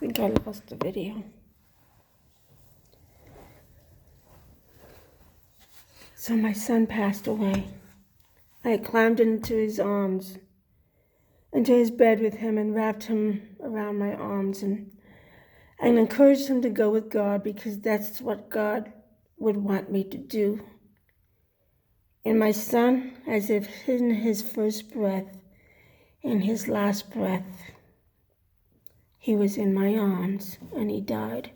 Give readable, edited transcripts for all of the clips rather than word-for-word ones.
think I lost the video. So my son passed away. I climbed into his arms, into his bed with him, and wrapped him around my arms and encouraged him to go with God, because that's what God would want me to do. And my son, as if in his first breath and his last breath, he was in my arms and he died.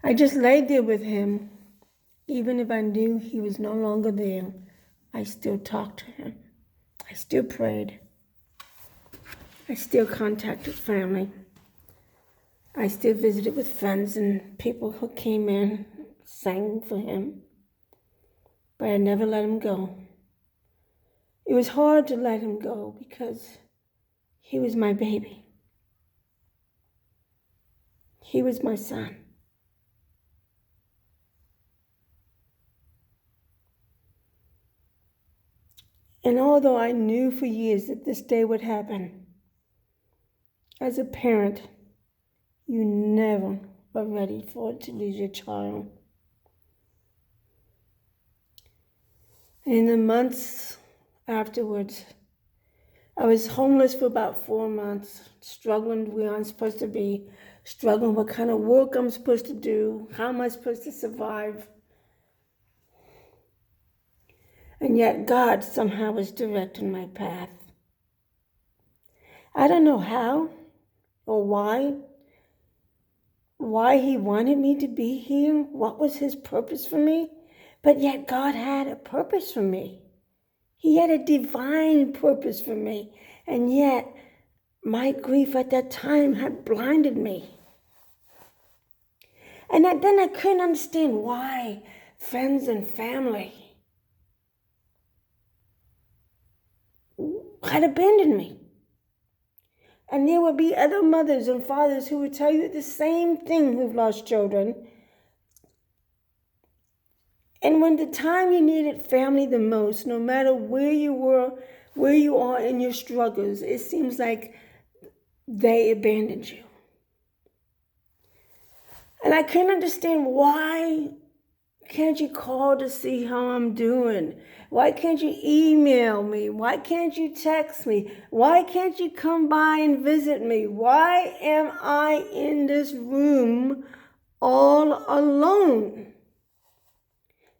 I just laid there with him. Even if I knew he was no longer there, I still talked to him. I still prayed. I still contacted family. I still visited with friends and people who came in, sang for him. But I never let him go. It was hard to let him go because he was my baby. He was my son. And although I knew for years that this day would happen, as a parent, you never are ready to lose your child. And in the months afterwards, I was homeless for about 4 months, struggling where I'm supposed to be, struggling what kind of work I'm supposed to do, how am I supposed to survive. And yet God somehow was directing my path. I don't know how or why he wanted me to be here, what was his purpose for me, but yet God had a purpose for me. He had a divine purpose for me, and yet my grief at that time had blinded me. And then I couldn't understand why friends and family had abandoned me. And there would be other mothers and fathers who would tell you the same thing who've lost children. And when the time you needed family the most, no matter where you were, where you are in your struggles, it seems like they abandoned you. And I couldn't understand, why can't you call to see how I'm doing? Why can't you email me? Why can't you text me? Why can't you come by and visit me? Why am I in this room all alone?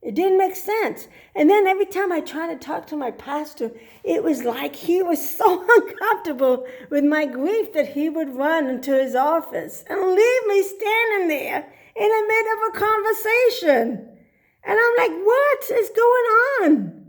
It didn't make sense. And then every time I tried to talk to my pastor, it was like he was so uncomfortable with my grief that he would run into his office and leave me standing there in the middle of a conversation. And I'm like, what is going on?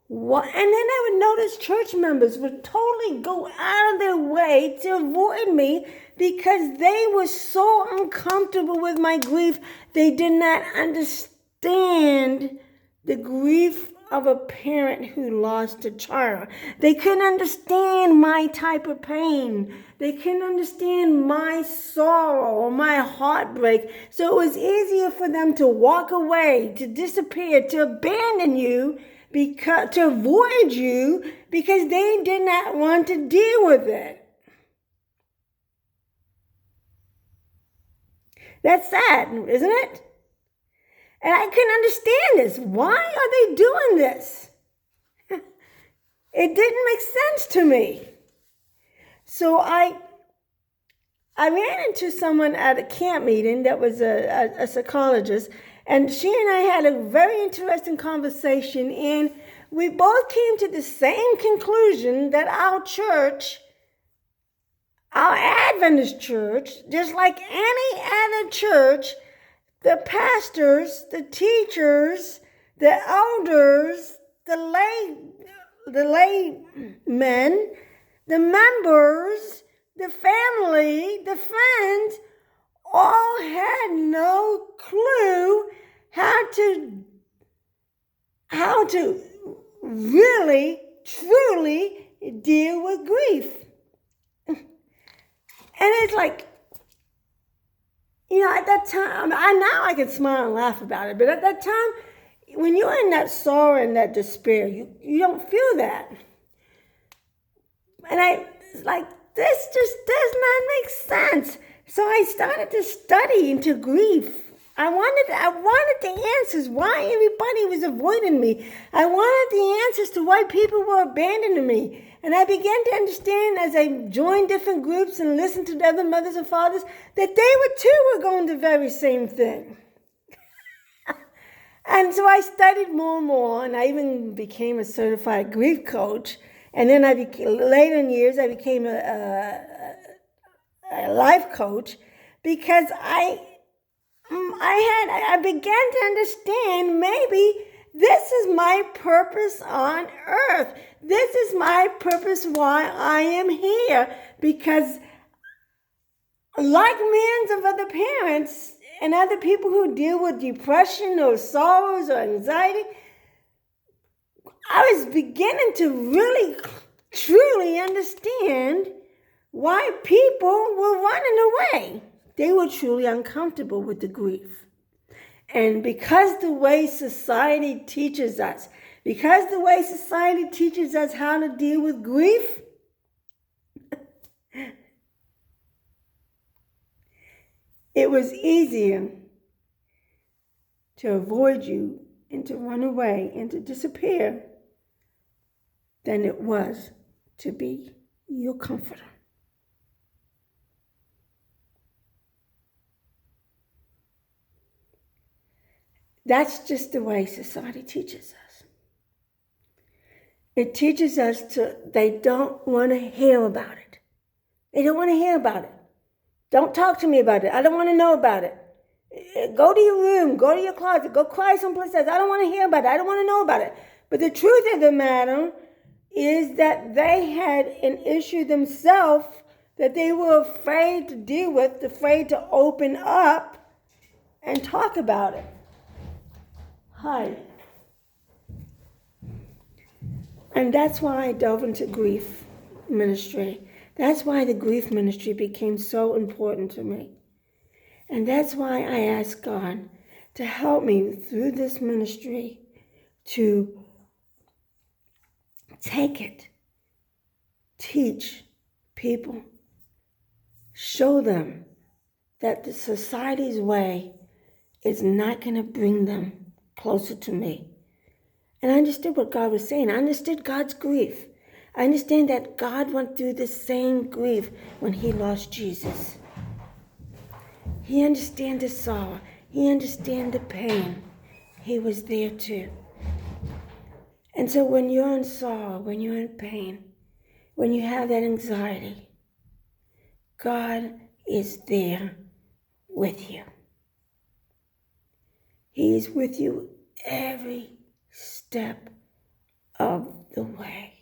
What? And then I would notice church members would totally go out of their way to avoid me because they were so uncomfortable with my grief. They did not understand the grief of a parent who lost a child. They couldn't understand my type of pain. They couldn't understand my sorrow or my heartbreak. So it was easier for them to walk away, to disappear, to abandon you, to avoid you, because they did not want to deal with it. That's sad, isn't it? And I couldn't understand this. Why are they doing this? It didn't make sense to me. So I ran into someone at a camp meeting that was a psychologist, and she and I had a very interesting conversation, and we both came to the same conclusion that our church, our Adventist church, just like any other church, the pastors, the teachers, the elders, the laymen, the members, the family, the friends, all had no clue how to really, truly deal with grief. And it's like, at that time, now I can smile and laugh about it, but at that time, when you're in that sorrow and that despair, you don't feel that. And this just does not make sense. So I started to study into grief. I wanted the answers why everybody was avoiding me. I wanted the answers to why people were abandoning me. And I began to understand as I joined different groups and listened to other mothers and fathers that they were going the very same thing. And so I studied more and more, and I even became a certified grief coach. And then later in years, I became a life coach because I began to understand maybe this is my purpose on earth. This is my purpose why I am here. Because like millions of other parents and other people who deal with depression or sorrows or anxiety, I was beginning to really, truly understand why people were running away. They were truly uncomfortable with the grief. And because the way society teaches us how to deal with grief, it was easier to avoid you and to run away and to disappear than it was to be your comforter. That's just the way society teaches us. It teaches us they don't want to hear about it. They don't want to hear about it. Don't talk to me about it. I don't want to know about it. Go to your room, go to your closet, go cry someplace else. I don't want to hear about it. I don't want to know about it. But the truth of the matter is that they had an issue themselves that they were afraid to deal with, afraid to open up and talk about it. Hi. And that's why I dove into grief ministry. That's why the grief ministry became so important to me. And that's why I asked God to help me through this ministry to take it, teach people, show them that the society's way is not going to bring them closer to me. And I understood what God was saying. I understood God's grief. I understand that God went through the same grief when he lost Jesus. He understands the sorrow. He understands the pain. He was there too. And so when you're in sorrow, when you're in pain, when you have that anxiety, God is there with you. He is with you every step of the way.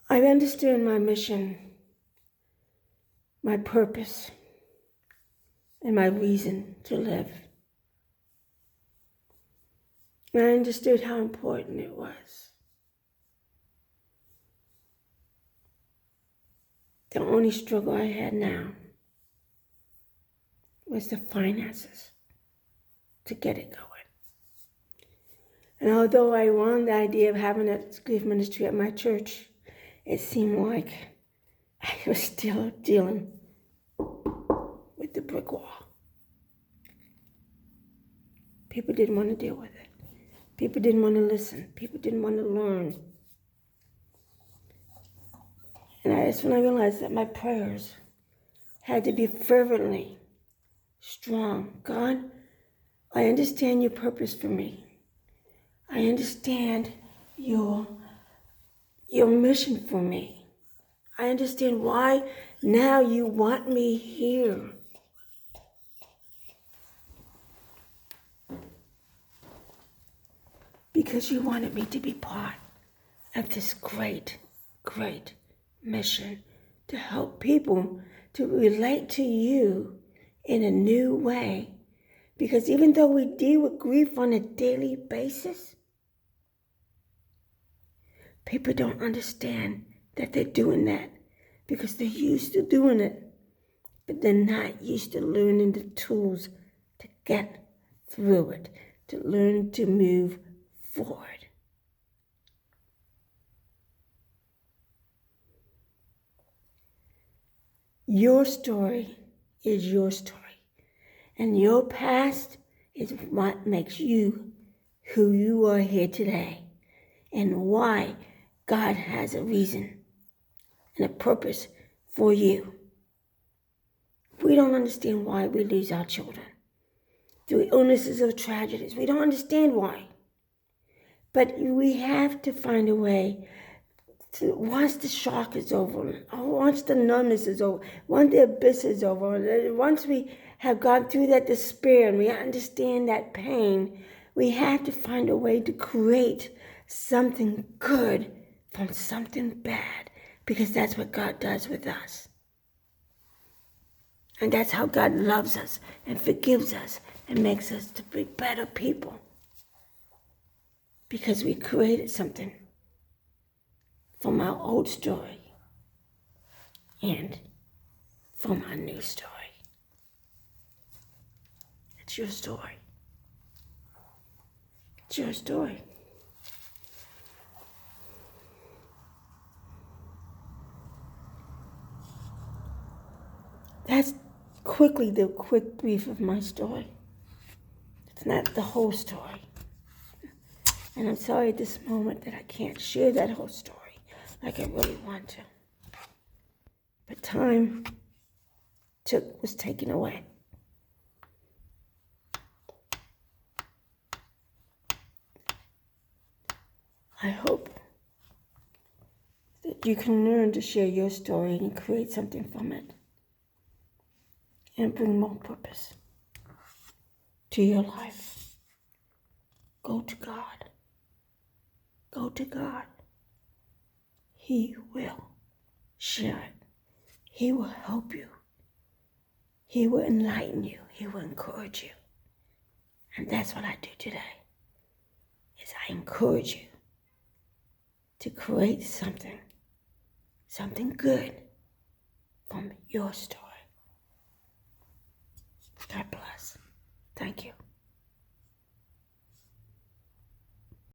I've understood my mission, my purpose, and my reason to live. And I understood how important it was. The only struggle I had now was the finances to get it going. And although I wanted the idea of having a grief ministry at my church, it seemed like I was still dealing with the brick wall. People didn't want to deal with it. People didn't want to listen. People didn't want to learn. And that's when I realized that my prayers had to be fervently strong. God, I understand your purpose for me. I understand your mission for me. I understand why now you want me here. Because you wanted me to be part of this great, great mission to help people to relate to you in a new way. Because even though we deal with grief on a daily basis, people don't understand that they're doing that because they're used to doing it, but they're not used to learning the tools to get through it. to learn to move forward. Your story is your story. And your past is what makes you who you are here today. And why God has a reason and a purpose for you. We don't understand why we lose our children through illnesses or tragedies. We don't understand why. But we have to find a way to, once the shock is over, or once the numbness is over, once the abyss is over, once we have gone through that despair and we understand that pain, we have to find a way to create something good from something bad, because that's what God does with us. And that's how God loves us and forgives us and makes us to be better people. Because we created something from our old story and from our new story. It's your story. It's your story. That's quickly the quick brief of my story. It's not the whole story. And I'm sorry at this moment that I can't share that whole story like I really want to. But time was taken away. I hope that you can learn to share your story and create something from it and bring more purpose to your life. Go to God. Go to God. He will share it. He will help you. He will enlighten you. He will encourage you. And that's what I do today, is I encourage you to create something good from your story. God bless. Thank you.